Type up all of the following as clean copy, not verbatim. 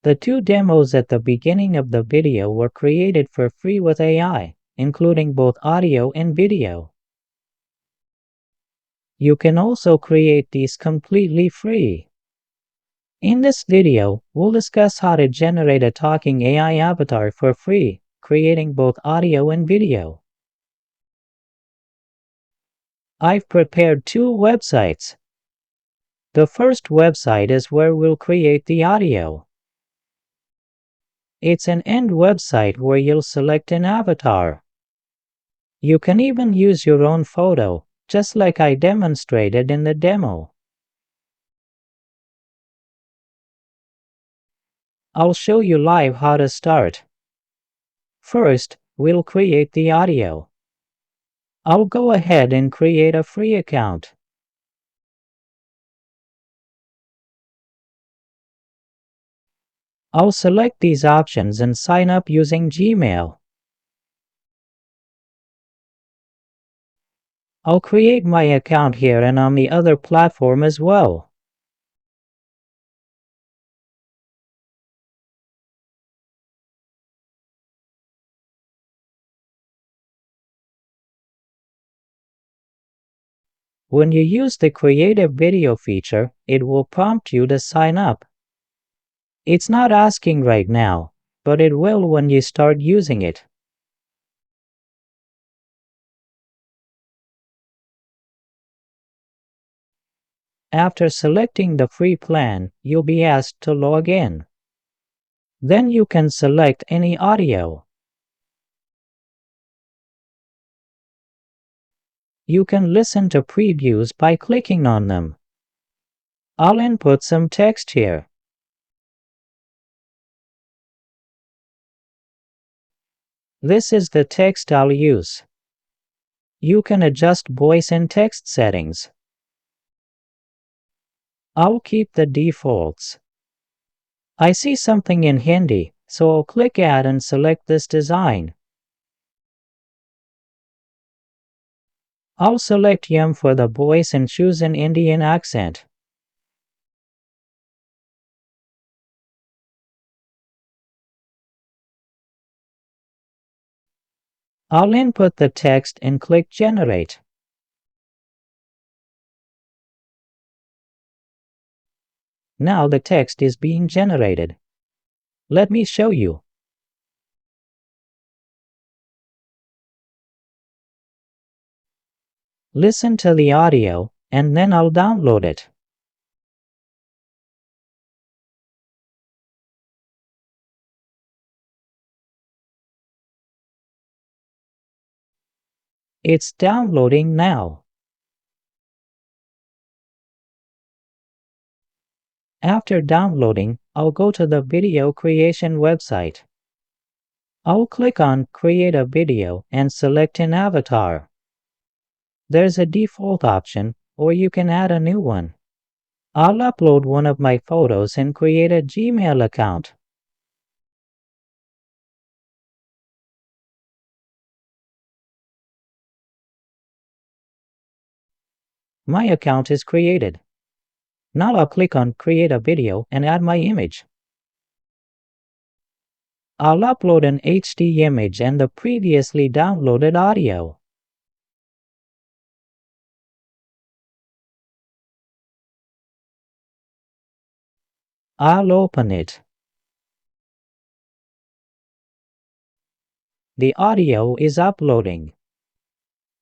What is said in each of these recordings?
The two demos at the beginning of the video were created for free with AI, including both audio and video. You can also create these completely free. In this video, we'll discuss how to generate a talking AI avatar for free, creating both audio and video. I've prepared two websites. The first website is where we'll create the audio. It's an end website where you'll select an avatar. You can even use your own photo, just like I demonstrated in the demo. I'll show you live how to start. First, we'll create the audio. I'll go ahead and create a free account. I'll select these options and sign up using Gmail. I'll create my account here and on the other platform as well. When you use the Creative Video feature, it will prompt you to sign up. It's not asking right now, but it will when you start using it. After selecting the free plan, you'll be asked to log in. Then you can select any audio. You can listen to previews by clicking on them. I'll input some text here. This is the text I'll use. You can adjust voice and text settings. I'll keep the defaults. I see something in Hindi, so I'll click Add and select this design. I'll select Yum for the voice and choose an Indian accent. I'll input the text and click Generate. Now the text is being generated. Let me show you. Listen to the audio, and then I'll download it. It's downloading now. After downloading, I'll go to the video creation website. I'll click on Create a Video and select an avatar. There's a default option, or you can add a new one. I'll upload one of my photos and create a Gmail account. My account is created. Now I'll click on Create a Video and add my image. I'll upload an HD image and the previously downloaded audio. I'll open it. The audio is uploading.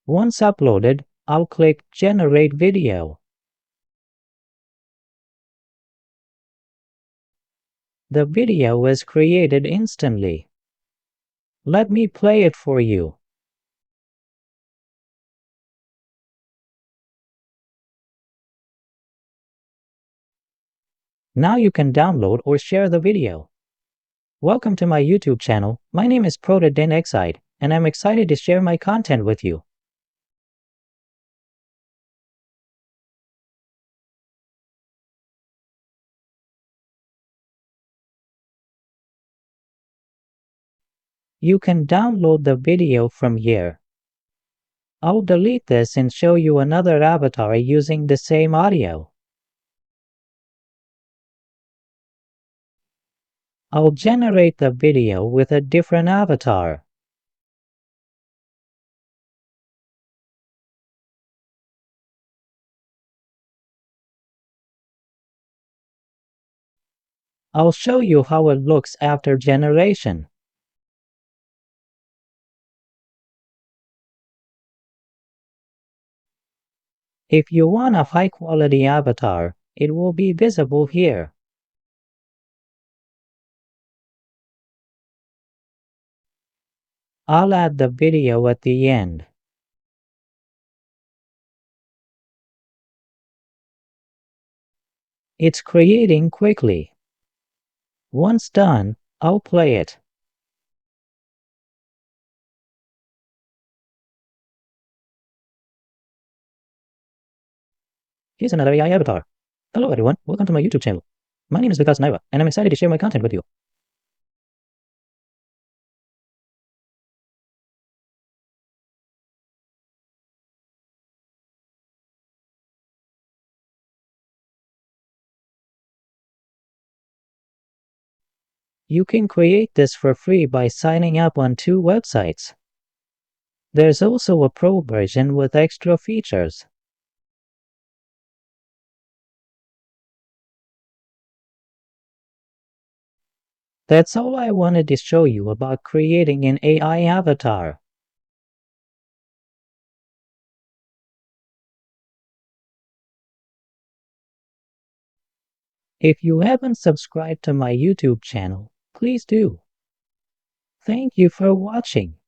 Once uploaded, I'll click Generate Video. The video is created instantly. Let me play it for you. Now you can download or share the video. Welcome to my YouTube channel. My name is ProtoDenXide, and I'm excited to share my content with you. You can download the video from here. I'll delete this and show you another avatar using the same audio. I'll generate the video with a different avatar. I'll show you how it looks after generation. If you want a high-quality avatar, it will be visible here. I'll add the video at the end. It's creating quickly. Once done, I'll play it. Here's another AI avatar. Hello everyone, welcome to my YouTube channel. My name is Vikas Naira, and I'm excited to share my content with you. You can create this for free by signing up on 2 websites. There's also a pro version with extra features. That's all I wanted to show you about creating an AI avatar. If you haven't subscribed to my YouTube channel, please do. Thank you for watching.